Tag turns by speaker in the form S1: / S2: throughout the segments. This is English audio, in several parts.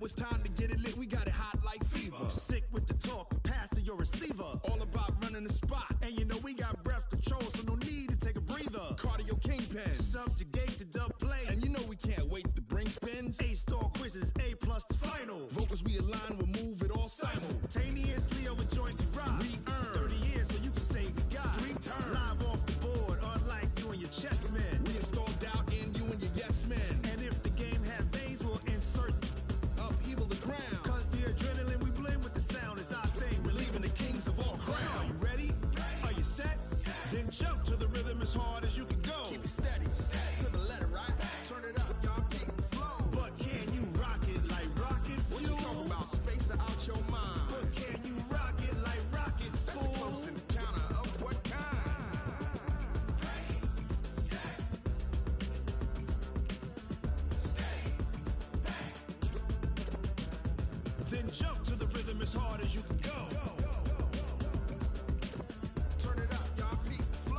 S1: it's time to get it lit, we got it hot like fever.
S2: Sick with the talk, passing your receiver.
S1: All about running the spot.
S2: And you know we got breath control, so no need to take a breather.
S1: Cardio kingpin.
S2: Subjugate the dub play.
S1: And you know we can't wait to bring spins.
S2: A-star quizzes, A+ the final.
S1: Vocals we align, we'll move it all
S2: simultaneously over joints we rock.
S1: We earn
S2: 30 years, so you can say we got
S1: 3 turns.
S2: Live off the board, unlike you and your chess men.
S1: We install doubt in you and your yes men.
S2: And if the game had veins, we'll insert
S1: upheaval the ground.
S2: Cause the adrenaline we blend with the sound is our thing. We're leaving the kings of all crowns. Are you ready? Are you set? Then jump to the rhythm as hard as you can go.
S1: Keep it steady, to the letter, right? Turn it up, y'all keep the flow.
S2: But can you rock it like rocket fuel?
S1: What you talking about? Space out your mind.
S2: But can you rock it like rockets,
S1: That's
S2: fool?
S1: a close encounter of what kind?
S2: Then jump to the rhythm as hard as you can go.
S1: Turn it up, y'all keep the flow.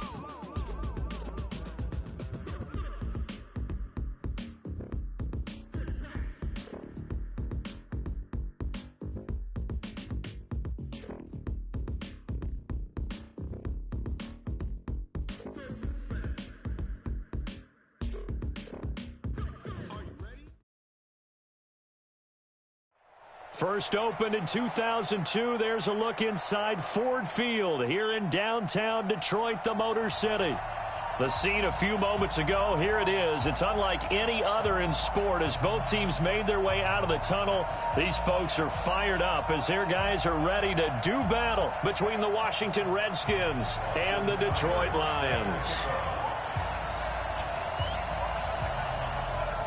S3: First opened in 2002, there's a look inside Ford Field here in downtown Detroit, the Motor City. The scene a few moments ago, here it is. It's unlike any other in sport as both teams made their way out of the tunnel. These folks are fired up as their guys are ready to do battle between the Washington Redskins and the Detroit Lions.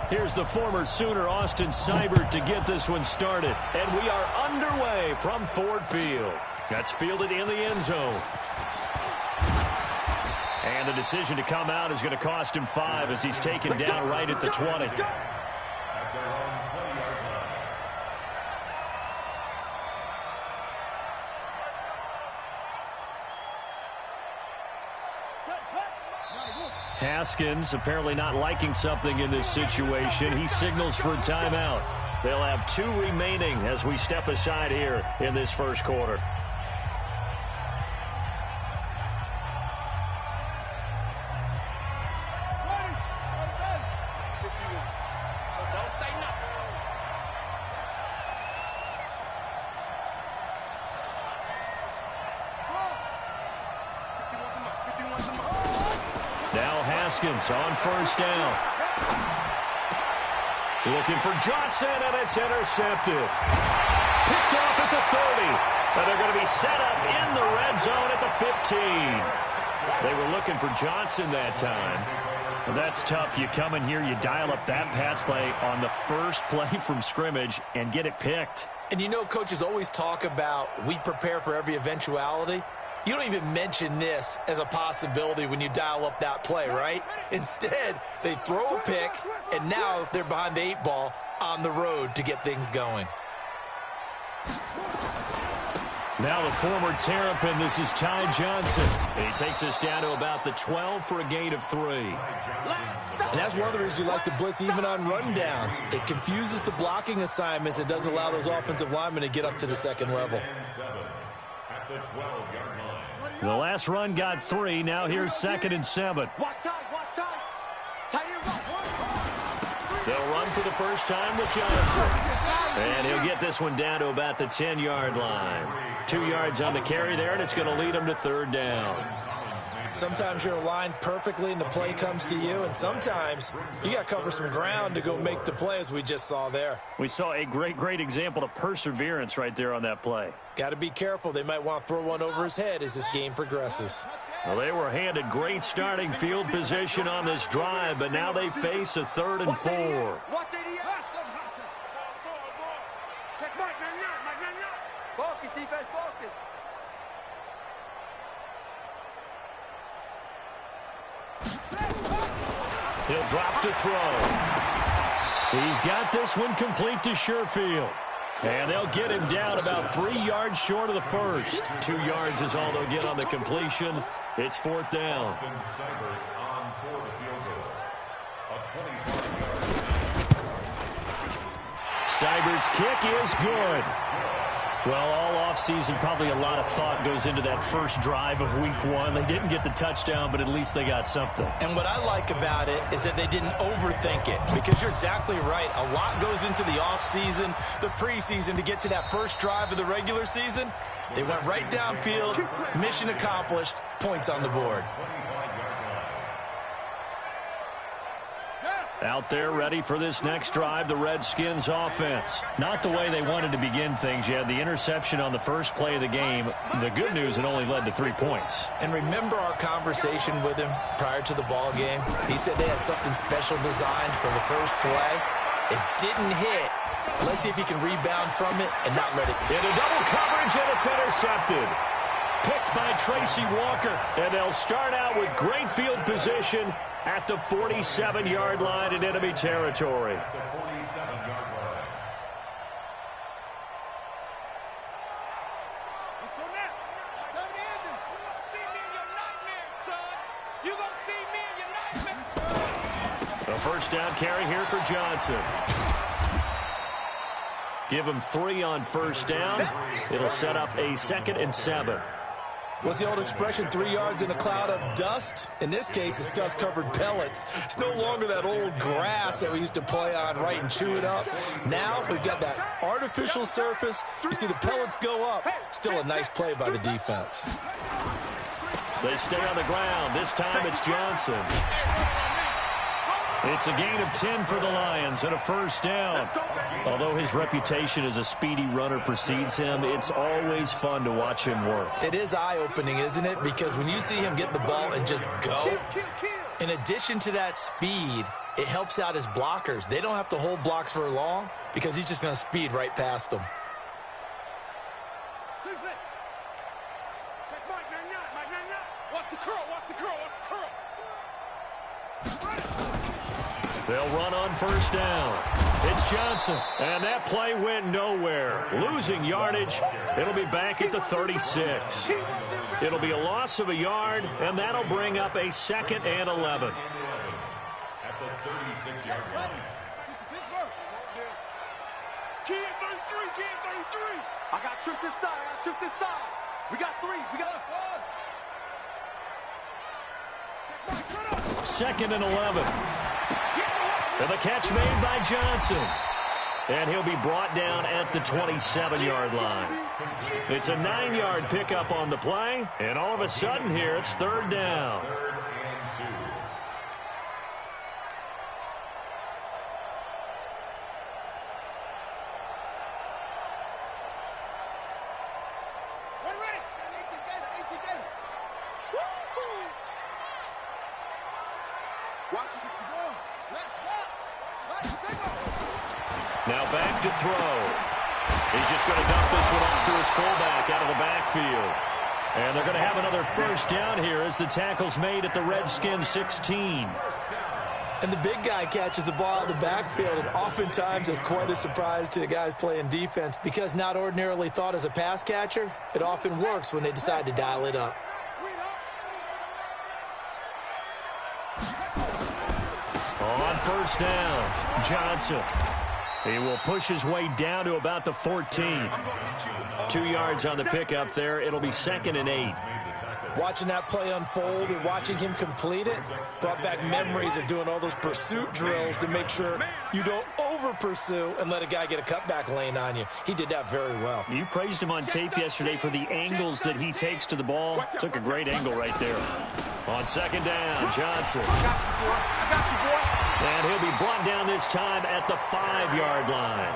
S3: Here's the former Sooner, Austin Seibert, to get this one started. And we are underway from Ford Field. That's fielded in the end zone. And the decision to come out is going to cost him 5 as he's taken down right at the 20. Haskins apparently not liking something in this situation. He signals for a timeout. They'll have 2 remaining as we step aside here in this first quarter. Haskins on first down. Looking for Johnson, and it's intercepted. Picked off at the 30. And they're going to be set up in the red zone at the 15. They were looking for Johnson that time. And that's tough. You come in here, you dial up that pass play on the first play from scrimmage and get it picked.
S4: And you know, coaches always talk about we prepare for every eventuality. You don't even mention this as a possibility when you dial up that play, right? Instead, they throw a pick, and now they're behind the 8 ball on the road to get things going.
S3: Now the former Terrapin, this is Ty Johnson. And he takes us down to about the 12 for a gain of 3.
S4: And that's one of the reasons you like to blitz even on rundowns. It confuses the blocking assignments. It doesn't allow those offensive linemen to get up to the second level.
S3: The last run got 3. Now here's 2nd and 7. They'll run for the first time with Johnson. And he'll get this one down to about the 10-yard line. 2 yards on the carry there, and it's going to lead him to 3rd down.
S4: Sometimes you're aligned perfectly and the play comes to you, and sometimes you got to cover some ground to go make the play, as we just saw there.
S3: We saw a great example of perseverance right there on that play.
S4: Got to be careful. They might want to throw one over his head as this game progresses.
S3: Well, they were handed great starting field position on this drive, but now they face a 3rd and 4.
S5: Focus, defense, focus.
S3: He'll drop to throw. He's got this one complete to Sherfield. And they'll get him down about 3 yards short of the first. 2 yards is all they'll get on the completion. It's 4th down. Seibert's kick is good. Well, all offseason, probably a lot of thought goes into that first drive of week one. They didn't get the touchdown, but at least they got something.
S4: And what I like about it is that they didn't overthink it, because you're exactly right. A lot goes into the offseason, the preseason, to get to that first drive of the regular season. They went right downfield, mission accomplished, points on the board.
S3: Out there ready for this next drive, the Redskins offense. Not the way they wanted to begin things. You had the interception on the first play of the game. The good news, it only led to 3 points.
S4: And remember our conversation with him prior to the ball game? He said they had something special designed for the first play. It didn't hit. Let's see if he can rebound from it and not let it.
S3: Into double coverage, and it's intercepted. Picked by Tracy Walker. And they'll start out with great field position at the 47-yard line in enemy territory.
S1: The 47-yard line.
S2: Let's go now. Tell me the ending.
S5: See me in your nightmare, son. You gonna see me in your nightmare.
S3: A first down carry here for Johnson. Give him 3 on first down. It'll set up a 2nd and 7.
S4: What's the old expression, 3 yards in a cloud of dust? In this case, it's dust-covered pellets. It's no longer that old grass that we used to play on, right, and chew it up. Now we've got that artificial surface. You see the pellets go up. Still a nice play by the defense.
S3: They stay on the ground. This time it's Johnson. It's a gain of 10 for the Lions and a first down. Although his reputation as a speedy runner precedes him, it's always fun to watch him work.
S4: It is eye-opening, isn't it? Because when you see him get the ball and just go, in addition to that speed, it helps out his blockers. They don't have to hold blocks for long because he's just going to speed right past them.
S2: Check Mike, watch the curl, watch the curl, watch the curl.
S3: They'll run on first down. It's Johnson, and that play went nowhere. Losing yardage. It'll be back at the 36. It'll be a loss of a yard, and that'll bring up a 2nd and 11.
S1: At the 36-yard line.
S2: Key in 33, key in 33. I got tripped this side, I got tripped this side. We got 3, we got 5.
S3: 2nd and 11. And the catch made by Johnson. And he'll be brought down at the 27-yard line. It's a 9-yard pickup on the play. And all of a sudden here, it's 3rd down.
S1: 3rd and 2.
S2: We're ready. 18 Gator. Woo-hoo. Watch this to go. Let's watch.
S3: Now back to throw. He's just going to dump this one off to his fullback out of the backfield. And they're going to have another first down here as the tackle's made at the Redskins 16.
S4: And the big guy catches the ball out of the backfield, and oftentimes it's quite a surprise to the guys playing defense because not ordinarily thought as a pass catcher, it often works when they decide to dial it up.
S3: On first down, Johnson. He will push his way down to about the 14. 2 yards on the pickup there. It'll be 2nd and 8.
S4: Watching that play unfold and watching him complete it brought back memories of doing all those pursuit drills to make sure you don't over-pursue and let a guy get a cutback lane on you. He did that very well.
S3: You praised him on tape yesterday for the angles that he takes to the ball. Took a great angle right there. On 2nd down, Johnson.
S2: I got you, boy.
S3: And he'll be brought down this time at the 5-yard line.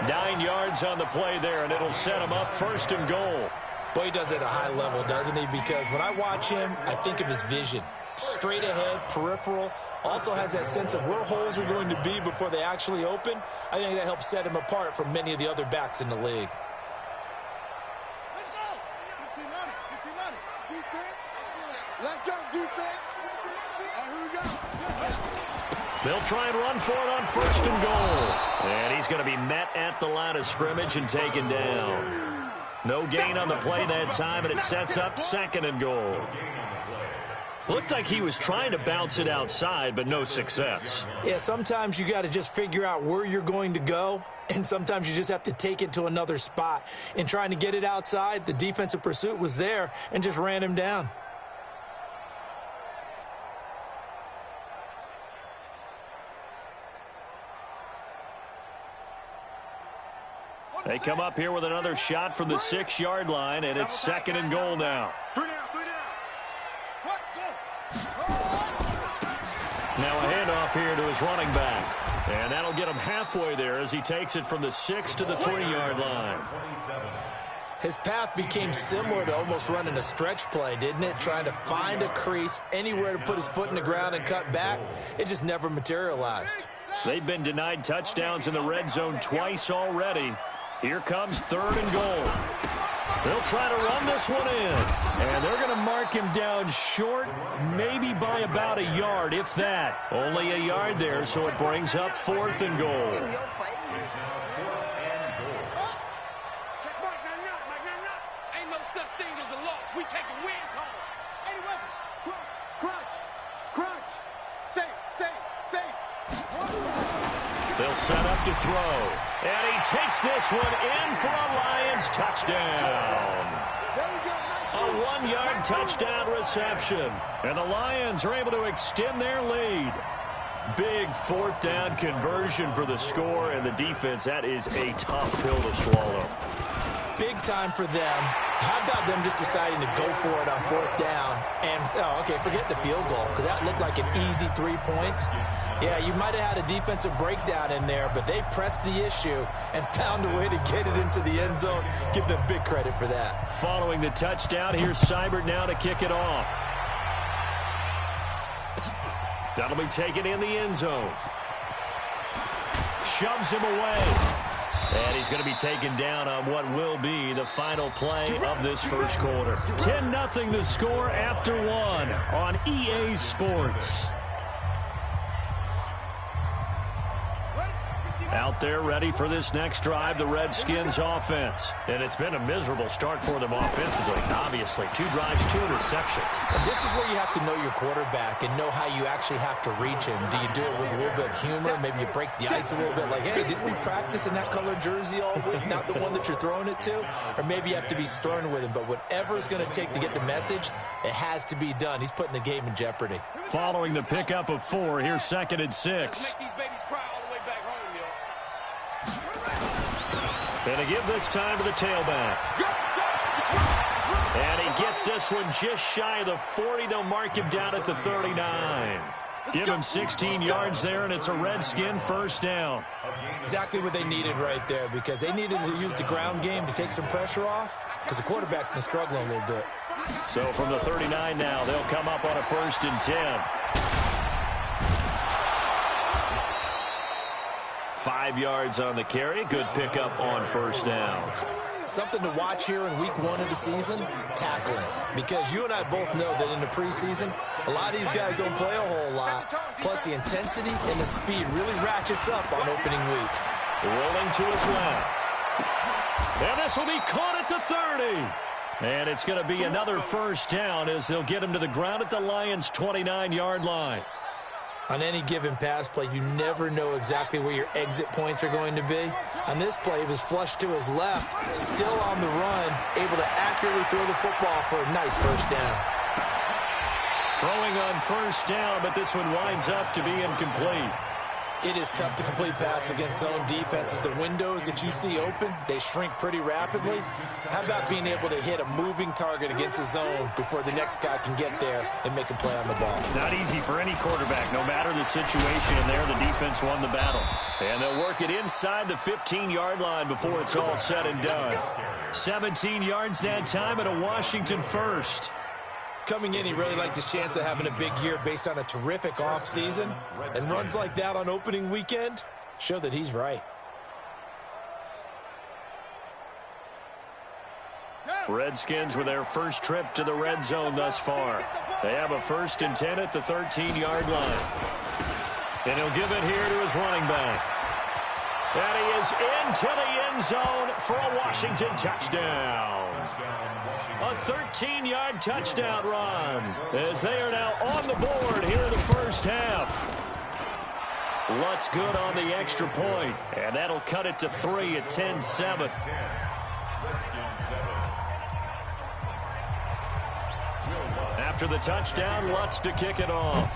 S3: 9 yards on the play there, and it'll set him up 1st and goal.
S4: Boy, he does it at a high level, doesn't he? Because when I watch him, I think of his vision. Straight ahead, peripheral. Also has that sense of where holes are going to be before they actually open. I think that helps set him apart from many of the other backs in the league.
S2: Let's go. 1500. Defense. Let's go, defense. Here we go.
S3: They'll try and run for it on 1st and goal. And he's going to be met at the line of scrimmage and taken down. No gain on the play that time, and it sets up 2nd and goal. Looked like he was trying to bounce it outside, but no success.
S4: Yeah, sometimes you got to just figure out where you're going to go, and sometimes you just have to take it to another spot. In trying to get it outside, the defensive pursuit was there and just ran him down.
S3: They come up here with another shot from the 6-yard line, and it's 2nd and goal now.
S1: 3 down, 3 down. What? Go.
S3: Now a handoff here to his running back. And that'll get him halfway there as he takes it from the 6 to the 3-yard line.
S4: His path became similar to almost running a stretch play, didn't it? Trying to find a crease, anywhere to put his foot in the ground and cut back. It just never materialized.
S3: They've been denied touchdowns in the red zone twice already. Here comes 3rd and goal. They'll try to run this one in. And they're going to mark him down short, maybe by about a yard, if that. Only a yard there, so it brings up 4th and goal.
S5: Check Mike, nah. Ain't no such thing as a loss. We take a win call.
S1: Any weapon. Crunch. Safe.
S3: They'll set up to throw. And he takes this one in for a Lions touchdown. A 1-yard touchdown reception. And the Lions are able to extend their lead. Big 4th down conversion for the score, and the defense, that is a tough pill to swallow.
S4: Big time for them. How about them just deciding to go for it on 4th down? And, forget the field goal, because that looked like an easy 3 points. Yeah, you might have had a defensive breakdown in there, but they pressed the issue and found a way to get it into the end zone. Give them big credit for that.
S3: Following the touchdown, here's Seibert now to kick it off. That'll be taken in the end zone. Shoves him away. And he's going to be taken down on what will be the final play of this first quarter. 10-0 the score after 1 on EA Sports. Out there ready for this next drive, the Redskins offense. And it's been a miserable start for them offensively. Obviously, 2 drives, 2 interceptions.
S4: And this is where you have to know your quarterback and know how you actually have to reach him. Do you do it with a little bit of humor? Maybe you break the ice a little bit like, hey, didn't we practice in that colored jersey all week, not the one that you're throwing it to? Or maybe you have to be stern with him. But whatever it's going to take to get the message, it has to be done. He's putting the game in jeopardy.
S3: Following the pickup of 4, here's 2nd and 6.
S5: Make these babies cry all the way back home, yo.
S3: And a give this time to the tailback. And he gets this one just shy of the 40. They'll mark him down at the 39. Give him 16 yards there, and it's a Redskin 1st down.
S4: Exactly what they needed right there, because they needed to use the ground game to take some pressure off, because the quarterback's been struggling a little bit.
S3: So from the 39 now, they'll come up on a 1st and 10. 5 yards on the carry. Good pickup on 1st down.
S4: Something to watch here in week 1 of the season, tackling. Because you and I both know that in the preseason, a lot of these guys don't play a whole lot. Plus, the intensity and the speed really ratchets up on opening week.
S3: Rolling to his left. And this will be caught at the 30. And it's going to be another 1st down as they'll get him to the ground at the Lions' 29-yard line.
S4: On any given pass play, you never know exactly where your exit points are going to be. On this play, it was flushed to his left, still on the run, able to accurately throw the football for a nice 1st down.
S3: Throwing on 1st down, but this one winds up to be incomplete.
S4: It is tough to complete passes against zone defenses. The windows that you see open, they shrink pretty rapidly. How about being able to hit a moving target against a zone before the next guy can get there and make a play on the ball?
S3: Not easy for any quarterback. No matter the situation in there, the defense won the battle. And they'll work it inside the 15-yard line before it's all said and done. 17 yards that time and a Washington 1st.
S4: Coming in, he really liked his chance of having a big year based on a terrific offseason. And runs like that on opening weekend show that he's right.
S3: Redskins with their first trip to the red zone thus far. They have a 1st and 10 at the 13-yard line. And he'll give it here to his running back. And he is into the end zone for a Washington touchdown. A 13-yard touchdown run as they are now on the board here in the first half. Lutz good on the extra point, and that'll cut it to 3 at 10-7. After the touchdown, Lutz to kick it off.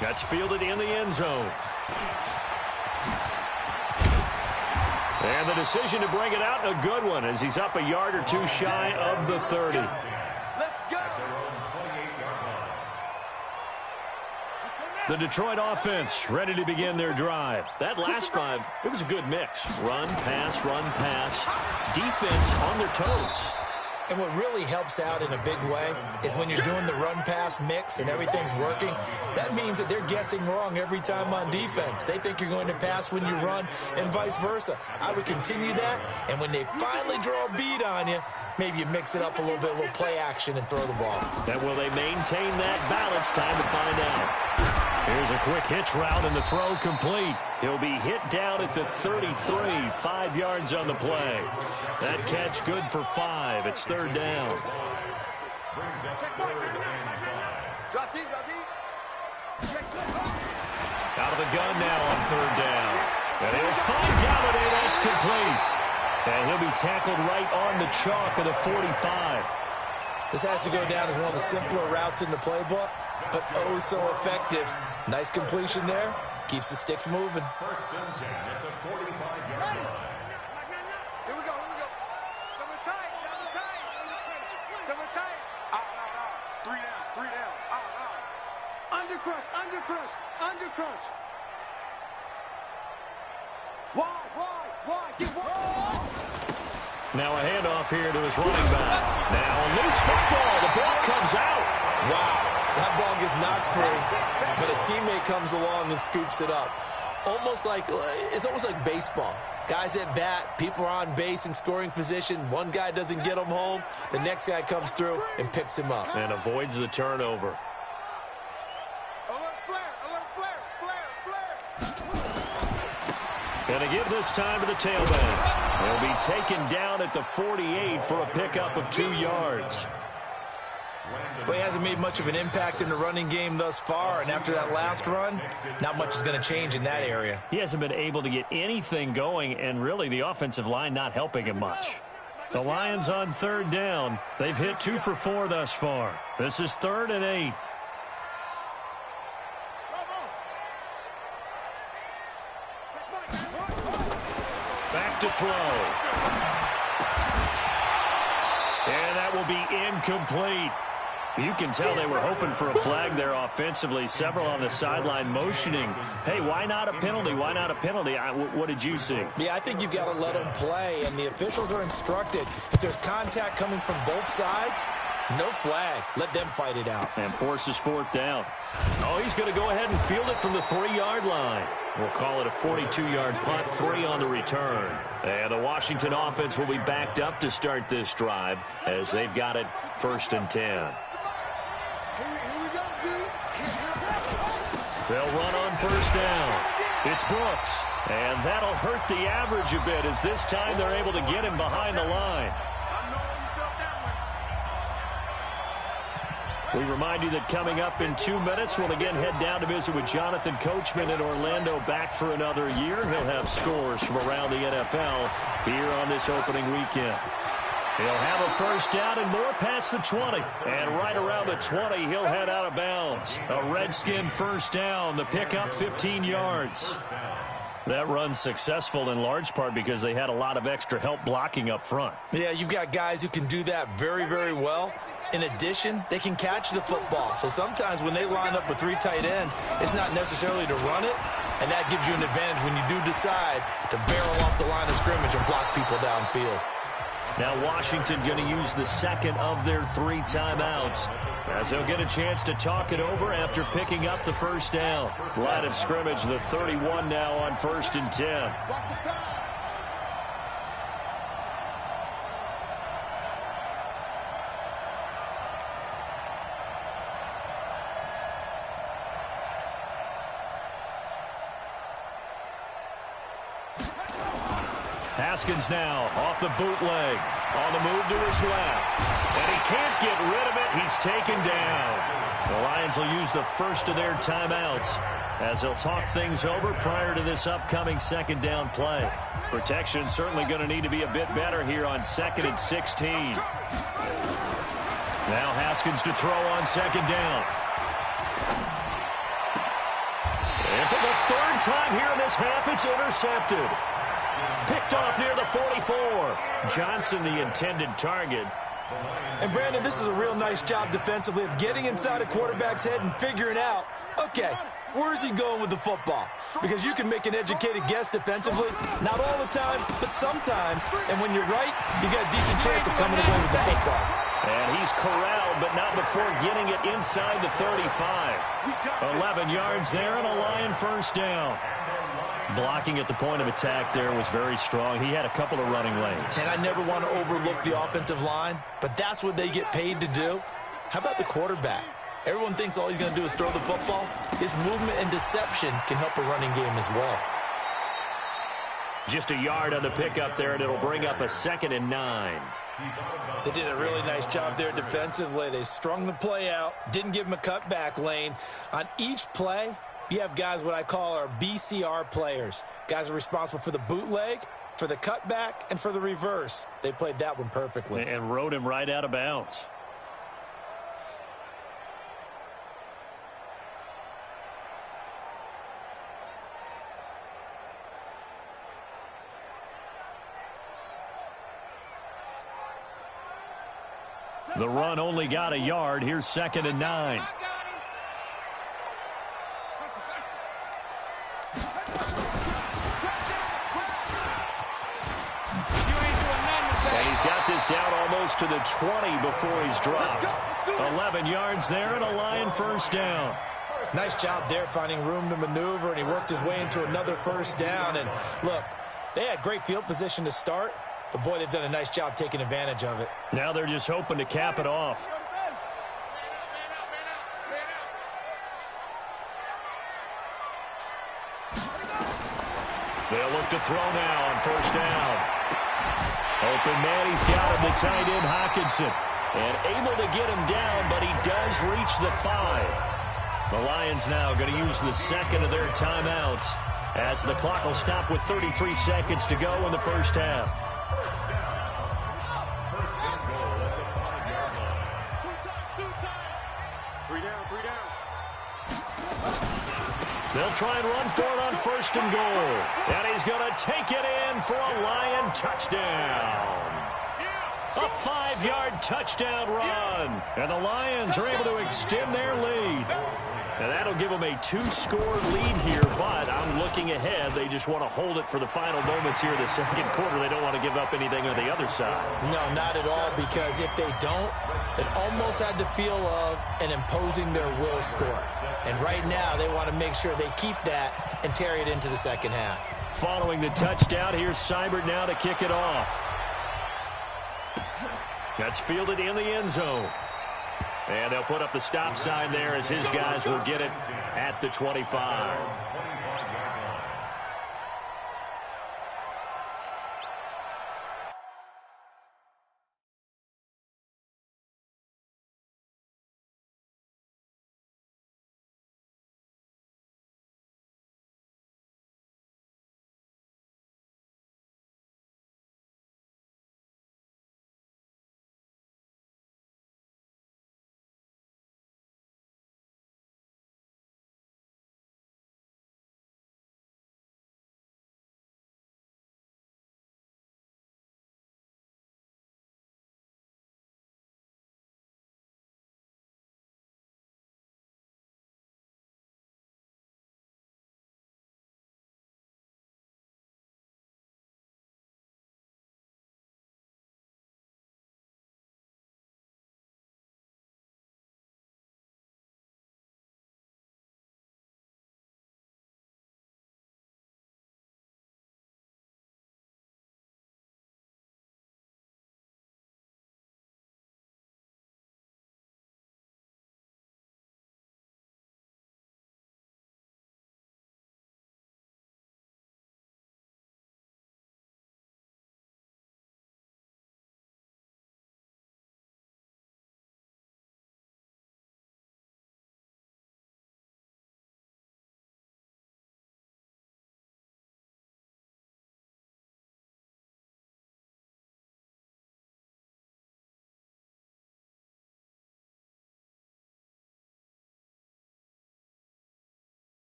S3: That's fielded in the end zone. And the decision to bring it out, a good one, as he's up a yard or two shy of the 30.
S5: Let's go.
S3: The Detroit offense ready to begin their drive. That last drive, it was a good mix. Run, pass, defense on their toes.
S4: And what really helps out in a big way is when you're doing the run-pass mix and everything's working, that means that they're guessing wrong every time on defense. They think you're going to pass when you run and vice versa. I would continue that, and when they finally draw a bead on you, maybe you mix it up a little bit, a little play action, and throw the ball.
S3: And will they maintain that balance? Time to find out. Here's a quick hitch route, and the throw complete. He'll be hit down at the 33, 5 yards on the play. That catch good for 5. It's third down. Out of the gun now on third down. And he'll find Galladay. That's complete. And he'll be tackled right on the chalk of the 45.
S4: This has to go down as one of the simpler routes in the playbook, but oh so effective. Nice completion there. Keeps the sticks moving.
S1: First and 10 at the 45-yard line.
S5: Here we go. Double tight. Double tight. Out. 3 down. Out. Under crunch. Wide. Get wide.
S3: Now a handoff here to his running back. Now a loose football. The ball comes out.
S4: Wow, that ball gets knocked free, but a teammate comes along and scoops it up. It's almost like baseball. Guys at bat, people are on base in scoring position. One guy doesn't get him home. The next guy comes through and picks him up.
S3: And avoids the turnover. Going to give this time to the tailback. He'll be taken down at the 48 for a pickup of 2 yards.
S4: Well, he hasn't made much of an impact in the running game thus far, and after that last run, not much is going to change in that area.
S3: He hasn't been able to get anything going, and really the offensive line not helping him much. The Lions on third down. They've hit 2 for 4 thus far. This is 3rd and 8. Back to throw. And that will be incomplete. You can tell they were hoping for a flag there offensively. Several on the sideline motioning. Hey, why not a penalty? Why not a penalty? What did you see?
S4: Yeah, I think you've got to let them play, and the officials are instructed. If there's contact coming from both sides, no flag. Let them fight it out.
S3: And forces 4th down. Oh, he's going to go ahead and field it from the 3-yard line. We'll call it a 42-yard punt, 3 on the return. And the Washington offense will be backed up to start this drive as they've got it 1st and 10. They'll run on 1st down. It's Brooks. And that'll hurt the average a bit as this time they're able to get him behind the line. We remind you that coming up in 2 minutes, we'll again head down to visit with Jonathan Coachman in Orlando, back for another year. He'll have scores from around the NFL here on this opening weekend. He'll have a 1st down and more past the 20. And right around the 20, he'll head out of bounds. A Redskin 1st down, the pickup 15 yards. That run's successful in large part because they had a lot of extra help blocking up front.
S4: Yeah, you've got guys who can do that very, very well. In addition, they can catch the football. So sometimes when they line up with 3 tight ends, it's not necessarily to run it, and that gives you an advantage when you do decide to barrel off the line of scrimmage and block people downfield.
S3: Now Washington going to use the 2nd of their 3 timeouts as they'll get a chance to talk it over after picking up the 1st down. Line of scrimmage, the 31 now on 1st and 10. Haskins now off the bootleg. On the move to his left. And he can't get rid of it. He's taken down. The Lions will use the first of their timeouts as they'll talk things over prior to this upcoming second down play. Protection certainly going to need to be a bit better here on 2nd and 16. Now Haskins to throw on second down. And for the third time here in this half, it's intercepted. Picked off near the 44. Johnson, the intended target.
S4: And, Brandon, this is a real nice job defensively of getting inside a quarterback's head and figuring out, okay, where's he going with the football? Because you can make an educated guess defensively, not all the time, but sometimes. And when you're right, you got a decent chance of coming away with the football.
S3: And he's corralled, but not before getting it inside the 35. 11 yards there and a Lion first down. Blocking at the point of attack there was very strong. He had a couple of running lanes.
S4: And I never want to overlook the offensive line, but that's what they get paid to do. How about the quarterback? Everyone thinks all he's going to do is throw the football. His movement and deception can help a running game as well.
S3: Just a yard on the pickup there, and it'll bring up a 2nd and 9.
S4: They did a really nice job there defensively. They strung the play out, didn't give him a cutback lane. On each play, you have guys what I call our BCR players. Guys are responsible for the bootleg, for the cutback, and for the reverse. They played that one perfectly.
S3: And rode him right out of bounds. The run only got a yard. Here's 2nd and 9. And he's got this down almost to the 20 before he's dropped. 11 yards there and a Lion first down.
S4: Nice job there finding room to maneuver, and he worked his way into another first down. And look, they had great field position to start, but boy, they've done a nice job taking advantage of it.
S3: Now they're just hoping to cap it off. They'll look to throw now on first down. Open man, he's got him, the tight end Hockenson. And able to get him down, but he does reach the 5. The Lions now going to use the second of their timeouts as the clock will stop with 33 seconds to go in the first half. They'll try and run for it on first and goal. And he's going to take it in for a Lion touchdown. A 5-yard touchdown run. And the Lions are able to extend their lead. And that'll give them a 2-score lead here, but I'm looking ahead. They just want to hold it for the final moments here in the second quarter. They don't want to give up anything on the other side.
S4: No, not at all, because if they don't, it almost had the feel of an imposing their will score. And right now, they want to make sure they keep that and carry it into the second half.
S3: Following the touchdown, here's Seibert now to kick it off. That's fielded in the end zone. And they'll put up the stop sign there as his guys will get it at the 25.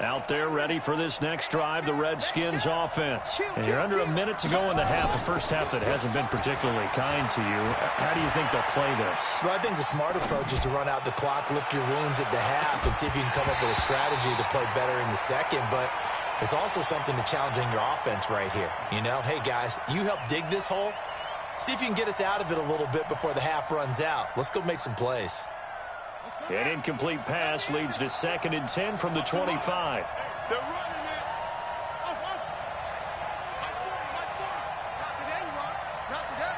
S3: Out there ready for this next drive, the Redskins offense. And you're under a minute to go in the half, a first half that hasn't been particularly kind to you. How do you think they'll play this?
S4: Well, I think the smart approach is to run out the clock, lick your wounds at the half, and see if you can come up with a strategy to play better in the second. But there's also something to challenging your offense right here. You know, hey, guys, you help dig this hole. See if you can get us out of it a little bit before the half runs out. Let's go make some plays.
S3: An incomplete pass leads to 2nd and 10 from the 25.
S5: They're running it. Oh, oh. Not today, you are. Not today.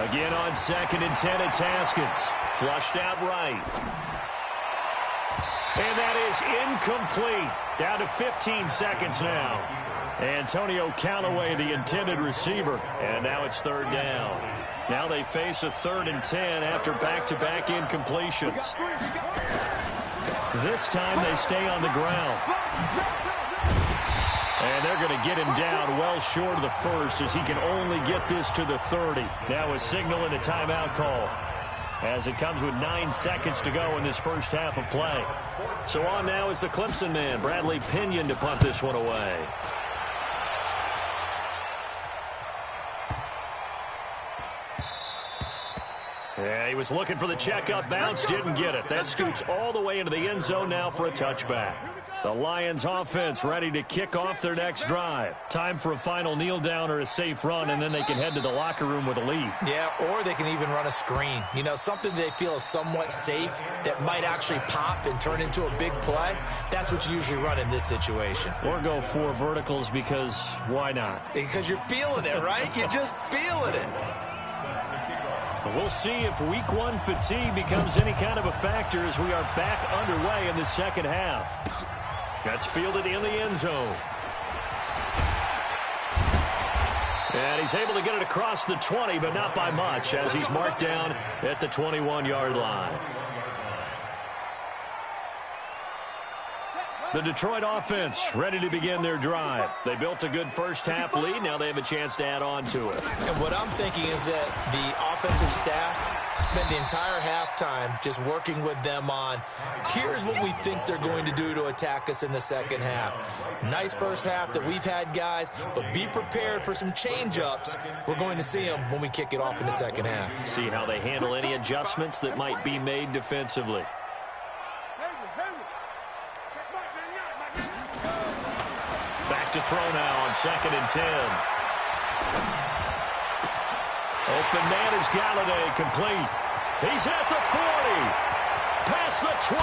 S3: Again on 2nd and 10, it's Haskins. Flushed out right. And that is incomplete. Down to 15 seconds now. Antonio Callaway, the intended receiver. And now it's 3rd down. Now they face a 3rd and 10 after back-to-back incompletions. This time they stay on the ground. And they're going to get him down well short of the first as he can only get this to the 30. Now a signal and a timeout call as it comes with 9 seconds to go in this first half of play. So on now is the Clemson man, Bradley Pinion, to punt this one away. Yeah, he was looking for the checkup bounce, didn't get it. That scoots all the way into the end zone now for a touchback. The Lions offense ready to kick off their next drive. Time for a final kneel down or a safe run, and then they can head to the locker room with a lead.
S4: Yeah, or they can even run a screen. You know, something they feel is somewhat safe that might actually pop and turn into a big play. That's what you usually run in this situation.
S3: Or go 4 verticals because why not?
S4: Because you're feeling it, right? You're just feeling it.
S3: We'll see if week 1 fatigue becomes any kind of a factor as we are back underway in the second half. That's fielded in the end zone. And he's able to get it across the 20, but not by much as he's marked down at the 21-yard line. The Detroit offense ready to begin their drive. They built a good first half lead. Now they have a chance to add on to it.
S4: And what I'm thinking is that the offensive staff spent the entire halftime just working with them on, here's what we think they're going to do to attack us in the second half. Nice first half that we've had, guys, but be prepared for some change-ups. We're going to see them when we kick it off in the second half.
S3: See how they handle any adjustments that might be made defensively. Back to throw now on 2nd and 10. Open man is Galladay, complete. He's at the 40. Past the 20.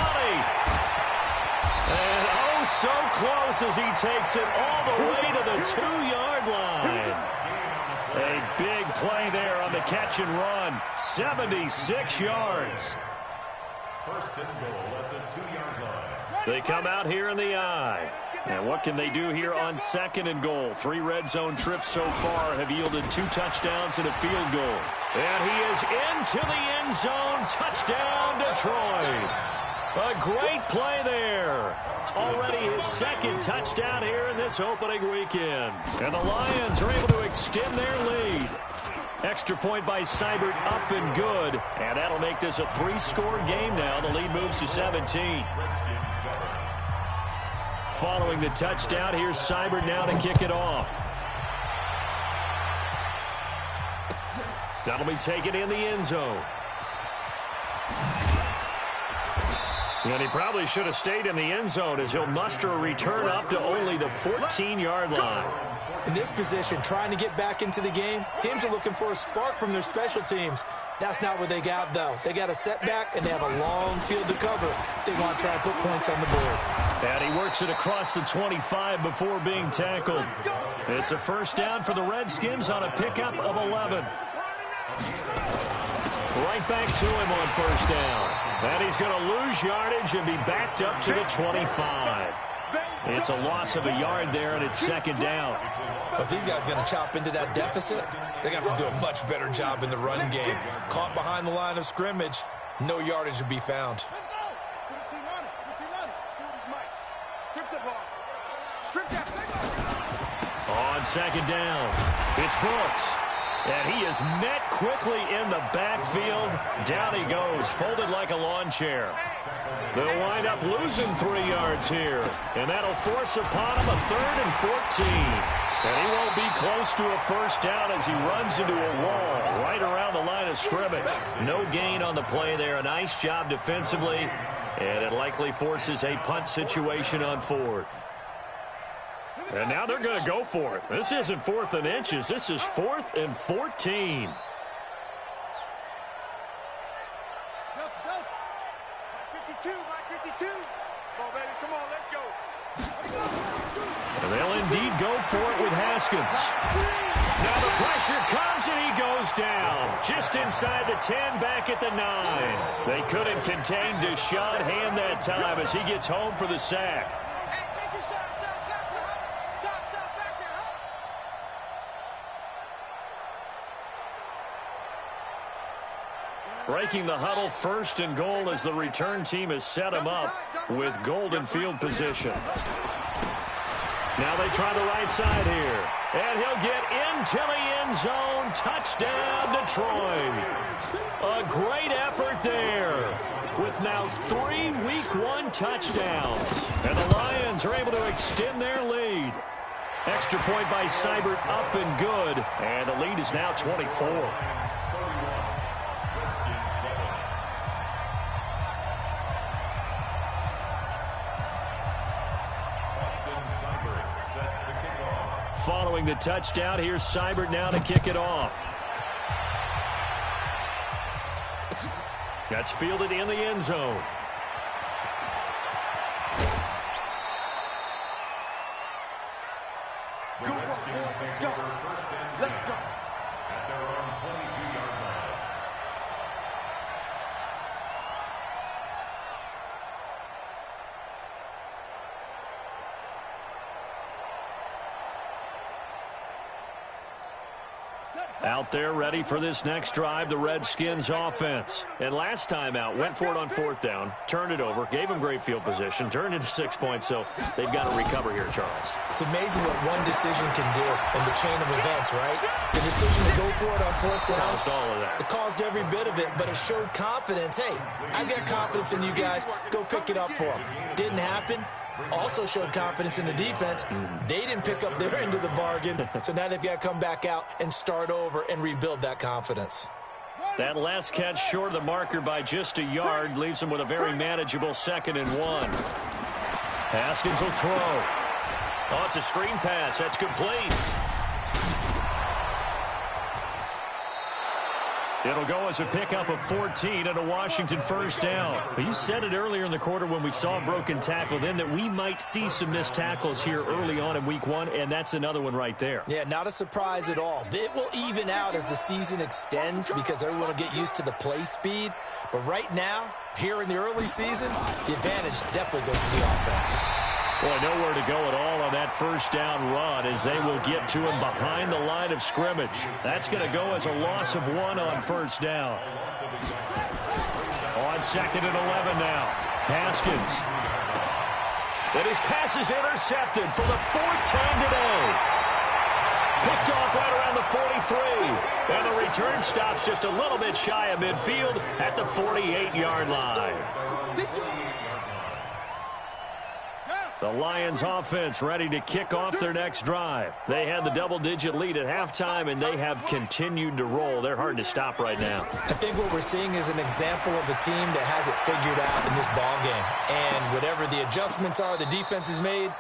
S3: And oh, so close as he takes it all the way to the 2-yard line. A big play there on the catch and run. 76 yards.
S2: First and goal at the 2-yard line.
S3: They come out here in the I. And what can they do here on 2nd and goal? 3 red zone trips so far have yielded 2 touchdowns and a field goal. And he is into the end zone. Touchdown, Detroit. A great play there. Already his 2nd touchdown here in this opening weekend. And the Lions are able to extend their lead. Extra point by Seibert, up and good. And that'll make this a 3-score game now. The lead moves to 17. Following the touchdown, here's Seibert now to kick it off. That'll be taken in the end zone. And he probably should have stayed in the end zone as he'll muster a return up to only the 14-yard line.
S4: In this position, trying to get back into the game, teams are looking for a spark from their special teams. That's not what they got, though. They got a setback, and they have a long field to cover if they want to try and put points on the board.
S3: And he works it across the 25 before being tackled. It's a first down for the Redskins on a pickup of 11. Right back to him on first down. And he's going to lose yardage and be backed up to the 25. It's a loss of a yard there, and it's 2nd down.
S4: But these guys going to chop into that deficit, they got to do a much better job in the run game. Caught behind the line of scrimmage, no yardage to be found.
S3: On 2nd down, it's Brooks. And he is met quickly in the backfield. Down he goes, folded like a lawn chair. They'll wind up losing 3 yards here, and that'll force upon him a 3rd and 14. And he won't be close to a first down as he runs into a wall right around the line of scrimmage. No gain on the play there. A nice job defensively, and it likely forces a punt situation on 4th. And now they're going to go for it. This isn't 4th and inches. This is 4th and 14. And they'll indeed go for it with Haskins. Now the pressure comes and he goes down. Just inside the 10, back at the 9. They couldn't contain Deshaun Hand that time as he gets home for the sack. Breaking the huddle, 1st and goal as the return team has set him up with golden field position. Now they try the right side here. And he'll get into the end zone. Touchdown, Detroit. A great effort there with now 3 Week 1 touchdowns. And the Lions are able to extend their lead. Extra point by Seibert up and good. And the lead is now 24. Following the touchdown, here's Seibert now to kick it off. That's fielded in the end zone.
S1: The Redskins take over 1st and 10 at their own 22-yard line.
S3: Out there ready for this next drive, the Redskins offense. And last time out, went for it on 4th down, turned it over, gave them great field position, turned into 6 points, so they've got to recover here, Charles.
S4: It's amazing what one decision can do in the chain of events, right? The decision to go for it on 4th down.
S3: Caused all of that.
S4: It caused every bit of it, but it showed confidence. Hey, I got confidence in you guys. Go pick it up for them. Didn't happen. Also showed confidence in the defense. They didn't pick up their end of the bargain, so now they've got to come back out and start over and rebuild that confidence.
S3: That last catch short of the marker by just a yard leaves them with a very manageable 2nd and 1. Haskins will throw. Oh, it's a screen pass. That's complete. It'll go as a pickup of 14 and a Washington first down. But you said it earlier in the quarter when we saw a broken tackle then that we might see some missed tackles here early on in Week 1, and that's another one right there.
S4: Yeah, not a surprise at all. It will even out as the season extends because everyone will get used to the play speed. But right now, here in the early season, the advantage definitely goes to the offense.
S3: Boy, nowhere to go at all on that first down run as they will get to him behind the line of scrimmage. That's going to go as a loss of 1 on first down. On 2nd and 11 now. Haskins. And his pass is intercepted for the 4th time today. Picked off right around the 43. And the return stops just a little bit shy of midfield at the 48-yard line. The Lions offense ready to kick off their next drive. They had the double-digit lead at halftime, and they have continued to roll. They're hard to stop right now.
S4: I think what we're seeing is an example of a team that has it figured out in this ballgame. And whatever the adjustments are the defense has made,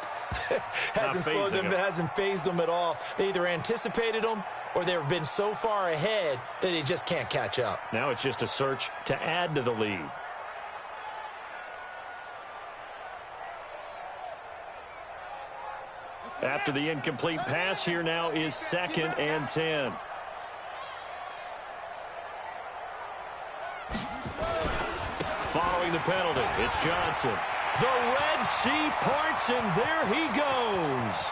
S4: hasn't slowed them, hasn't phased them at all. They either anticipated them or they've been so far ahead that they just can't catch up.
S3: Now it's just a search to add to the lead. After the incomplete pass, here now is 2nd and 10. Following the penalty, it's Johnson. The Red Sea parts, and there he goes.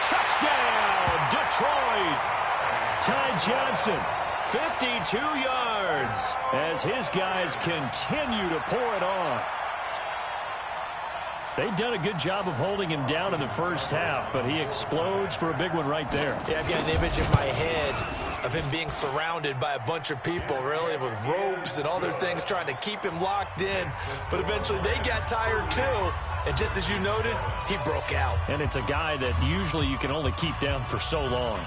S3: Touchdown, Detroit. Ty Johnson, 52 yards, as his guys continue to pour it on. They've done a good job of holding him down in the first half, but he explodes for a big one right there.
S4: Yeah, I've got an image in my head of him being surrounded by a bunch of people, really, with ropes and other things trying to keep him locked in. But eventually they got tired too. And just as you noted, he broke out.
S3: And it's a guy that usually you can only keep down for so long.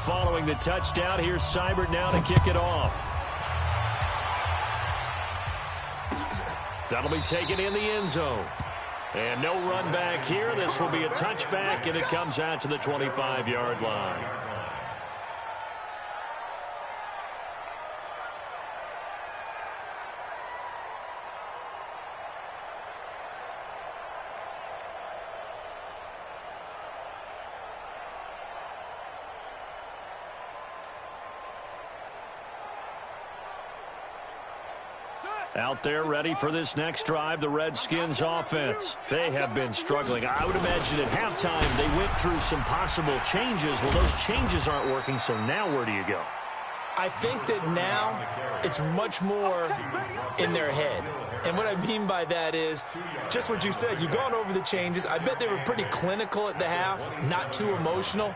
S3: Following the touchdown, here's Seibert now to kick it off. That'll be taken in the end zone. And no run back here. This will be a touchback, and it comes out to the 25-yard line. Out there ready for this next drive, the Redskins offense. They have been struggling. I would imagine at halftime they went through some possible changes. Well, those changes aren't working, so now where do you go?
S4: I think that now it's much more in their head. And what I mean by that is just what you said. You've gone over the changes. I bet they were pretty clinical at the half, not too emotional.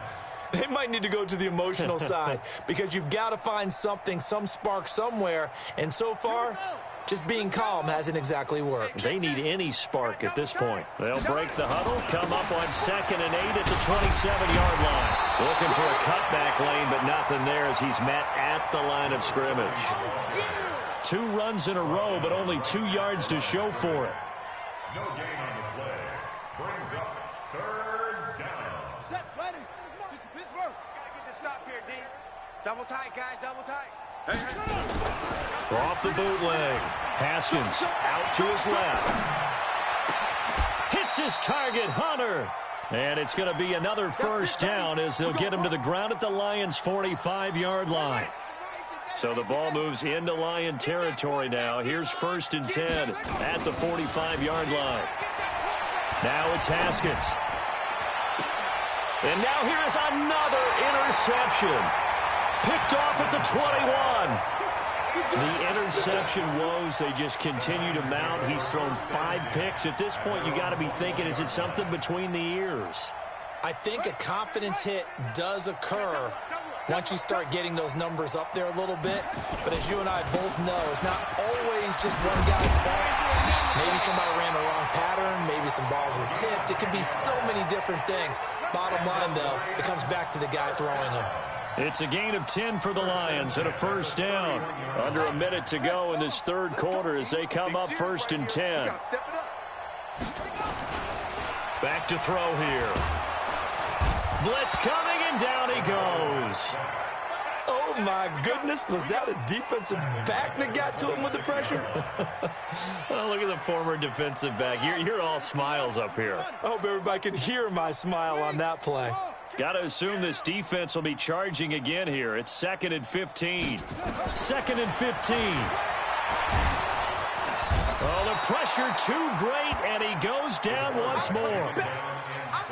S4: They might need to go to the emotional side because you've got to find something, some spark somewhere. And so far, just being calm hasn't exactly worked.
S3: They need any spark at this point. They'll break the huddle, come up on 2nd and 8 at the 27-yard line. Looking for a cutback lane, but nothing there as he's met at the line of scrimmage. 2 runs in a row, but only 2 yards to show for it.
S1: No gain on the play. Brings up 3rd down.
S5: Set, ready. Pittsburgh. Gotta get the stop here, D. Double tight, guys, double tight.
S3: Off the bootleg. Haskins out to his left. Hits his target, Hunter. And it's going to be another first down as they'll get him to the ground at the Lions' 45-yard line. So the ball moves into Lion territory now. Here's 1st and 10 at the 45-yard line. Now it's Haskins. And now here is another interception. Picked off at the 21. The interception woes, they just continue to mount. He's thrown 5 picks. At this point, you got to be thinking, is it something between the ears?
S4: I think a confidence hit does occur once you start getting those numbers up there a little bit. But as you and I both know, it's not always just one guy's fault. Maybe somebody ran the wrong pattern. Maybe some balls were tipped. It could be so many different things. Bottom line, though, it comes back to the guy throwing them.
S3: It's a gain of 10 for the Lions and a first down. Under a minute to go in this 3rd quarter as they come up 1st and 10. Back to throw here. Blitz coming, and down he goes.
S4: Oh, my goodness. Was that a defensive back that got to him with the pressure?
S3: Well, look at the former defensive back. You're all smiles up here.
S4: I hope everybody can hear my smile on that play.
S3: Got to assume this defense will be charging again here. It's 2nd and 15. 2nd and 15. Oh, the pressure too great, and he goes down once more.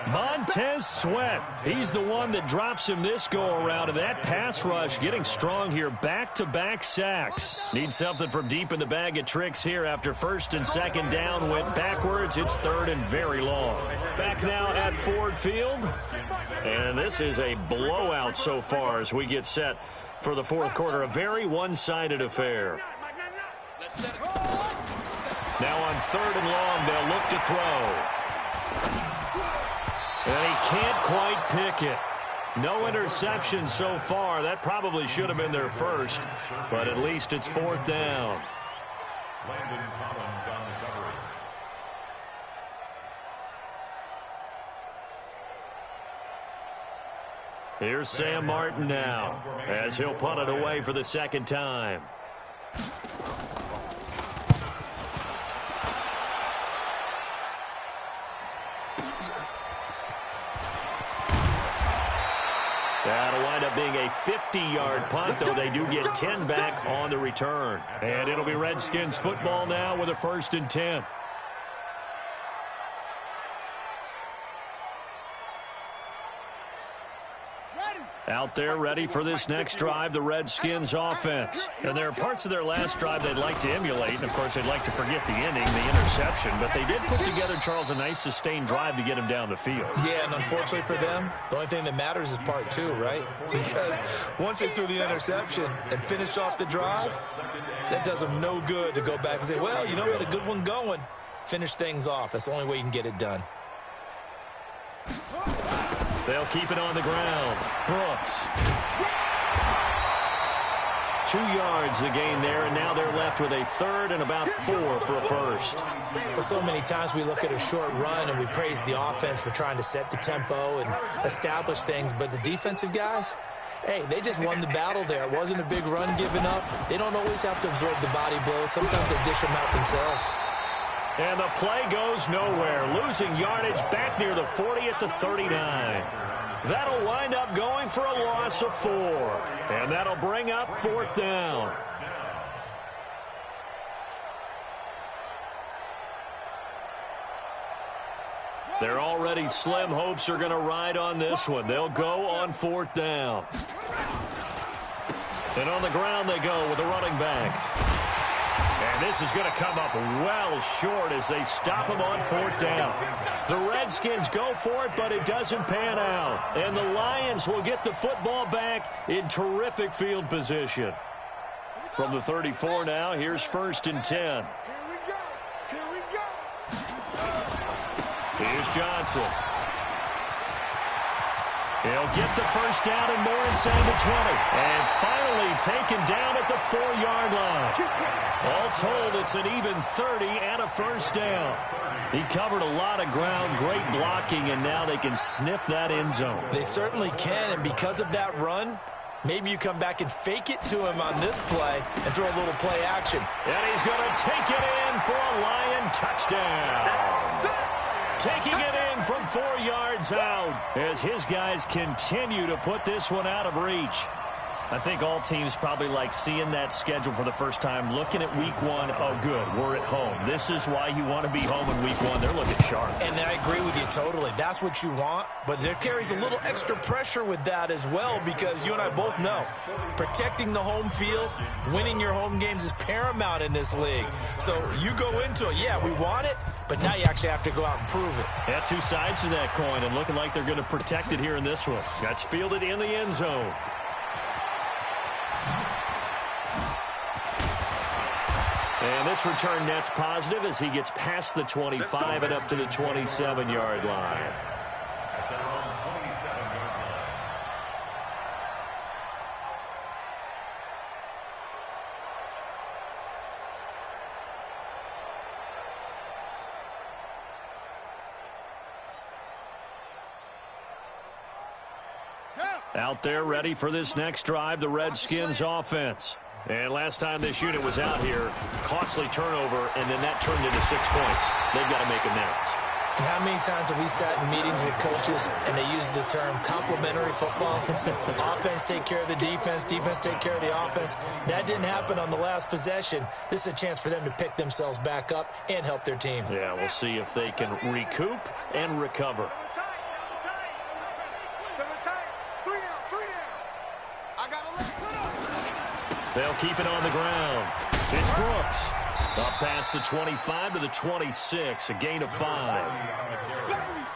S3: Montez Sweat, he's the one that drops him this go-around, and that pass rush getting strong here. Back-to-back sacks. Need something from deep in the bag of tricks here after 1st and 2nd down went backwards. It's 3rd and very long. Back now at Ford Field, and this is a blowout so far as we get set for the 4th quarter. A very one-sided affair. Now on 3rd and long, they'll look to throw. And he can't quite pick it. No interception so far. That probably should have been their first, but at least it's 4th down.
S1: Landon Collins on the coverage.
S3: Here's Sam Martin now as he'll punt it away for the 2nd time. That'll wind up being a 50-yard punt, though they do get 10 back on the return. And it'll be Redskins football now with a 1st and 10. Out there ready for this next drive, the Redskins offense. And there are parts of their last drive they'd like to emulate. And, of course, they'd like to forget the inning, the interception. But they did put together, Charles, a nice sustained drive to get him down the field.
S4: Yeah, and unfortunately for them, the only thing that matters is part two, right? Because once they threw the interception and finished off the drive, that does them no good to go back and say, well, you know, we had a good one going. Finish things off. That's the only way you can get it done.
S3: They'll keep it on the ground. Brooks. 2 yards the gain there, and now they're left with a third and about 4 for a first.
S4: Well, so many times we look at a short run and we praise the offense for trying to set the tempo and establish things, but the defensive guys, hey, they just won the battle there. It wasn't a big run given up. They don't always have to absorb the body blows. Sometimes they dish them out themselves.
S3: And the play goes nowhere, losing yardage back near the 40 at the 39. That'll wind up going for a loss of 4. And that'll bring up 4th down. Their already slim hopes are going to ride on this one. They'll go on 4th down. And on the ground they go with a running back. And this is going to come up well short as they stop him on 4th down. The Redskins go for it, but it doesn't pan out. And the Lions will get the football back in terrific field position. From the 34 now, here's 1st and 10.
S2: Here we go. Here we go.
S3: Here's Johnson. He'll get the first down and more inside the 20. And finally taken down at the 4-yard line. All told, it's an even 30 and a first down. He covered a lot of ground, great blocking, and now they can sniff that end zone.
S4: They certainly can, and because of that run, maybe you come back and fake it to him on this play and throw a little play action.
S3: And he's going to take it in for a Lion touchdown. Taking it in from 4 yards out as his guys continue to put this one out of reach. I think all teams probably like seeing that schedule for the first time, looking at week 1. Oh, good, we're at home. This is why you want to be home in week 1. They're looking sharp.
S4: And I agree with you totally. That's what you want, but there carries a little extra pressure with that as well because you and I both know protecting the home field, winning your home games is paramount in this league. So you go into it, yeah, we want it, but now you actually have to go out and prove it.
S3: Yeah, 2 sides to that coin, and looking like they're going to protect it here in this one. That's fielded in the end zone. And this return net's positive as he gets past the 25 and up to the 27-yard line.
S1: At their own 27-yard line.
S3: Out there ready for this next drive, the Redskins offense. And last time this unit was out here, costly turnover, and then that turned into 6 points. They've got to make amends.
S4: And how many times have we sat in meetings with coaches and they use the term complementary football? Offense take care of the defense, defense take care of the offense. That didn't happen on the last possession. This is a chance for them to pick themselves back up and help their team.
S3: Yeah, we'll see if they can recoup and recover. They'll keep it on the ground. It's Brooks. Up past the 25 to the 26, a gain of 5.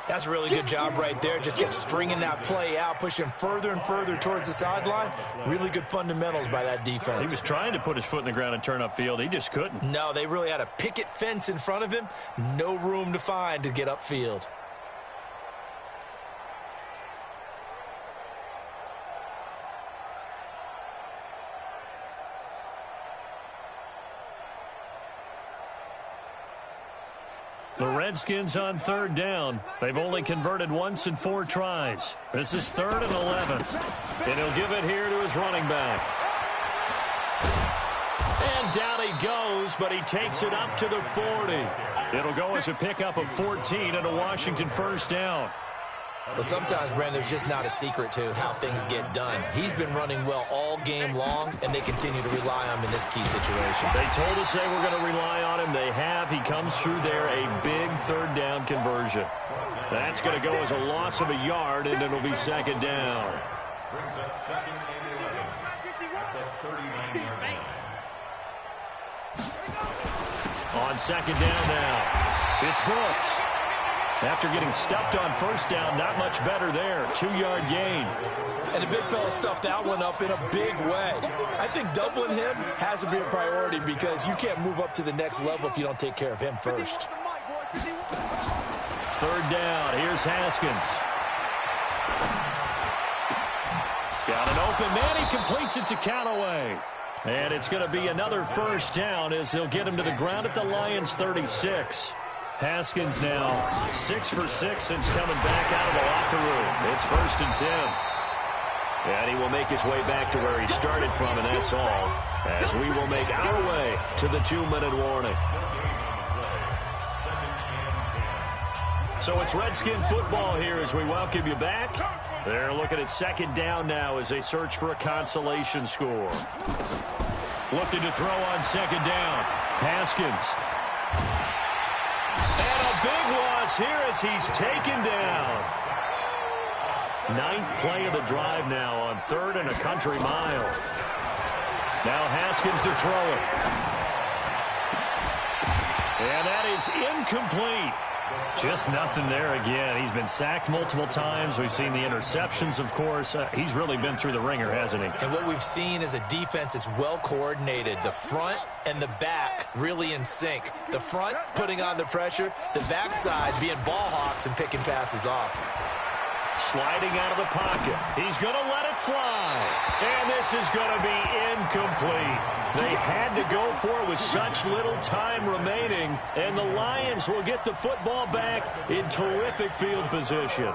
S4: That's a really good job right there. Just kept stringing that play out, pushing further and further towards the sideline. Really good fundamentals by that defense.
S3: He was trying to put his foot in the ground and turn upfield. He just couldn't.
S4: No, they really had a picket fence in front of him. No room to find to get upfield.
S3: The Redskins on 3rd down. They've only converted once in 4 tries. This is 3rd and 11. And he'll give it here to his running back. And down he goes, but he takes it up to the 40. It'll go as a pickup of 14 and a Washington first down.
S4: But sometimes, Brandon, there's just not a secret to how things get done. He's been running well all game long, and they continue to rely on him in this key situation.
S3: They told us they were going to rely on him. They have. He comes through there, a big 3rd down conversion. That's going to go as a loss of a yard, and it'll be 2nd down.
S1: Brings up 2nd and 11 at the 39-yard line.
S3: On 2nd down now, it's Brooks. After getting stuffed on 1st down, not much better there. 2-yard gain.
S4: And the big fella stuffed that one up in a big way. I think doubling him has to be a priority because you can't move up to the next level if you don't take care of him first.
S3: 3rd down. Here's Haskins. He's got an open man. He completes it to Callaway. And it's going to be another 1st down as they'll get him to the ground at the Lions' 36. Haskins now 6 for 6 since coming back out of the locker room. It's 1st and 10. And he will make his way back to where he started from, and that's all, as we will make our way to the 2-minute warning. So it's Redskin football here as we welcome you back. They're looking at 2nd down now as they search for a consolation score. Looking to throw on 2nd down. Haskins. And a big loss here as he's taken down. 9th play of the drive now on 3rd and a country mile. Now Haskins to throw it. And that is incomplete. Just nothing there again. He's been sacked multiple times. We've seen the interceptions, of course. He's really been through the ringer, hasn't he?
S4: And what we've seen is a defense that's well coordinated. The front and the back really in sync. The front putting on the pressure. The backside being ball hawks and picking passes off.
S3: Sliding out of the pocket. He's going to let it fly. And this is going to be incomplete. They had to go for it with such little time remaining. And the Lions will get the football back in terrific field position.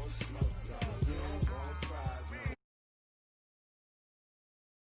S2: Smoke.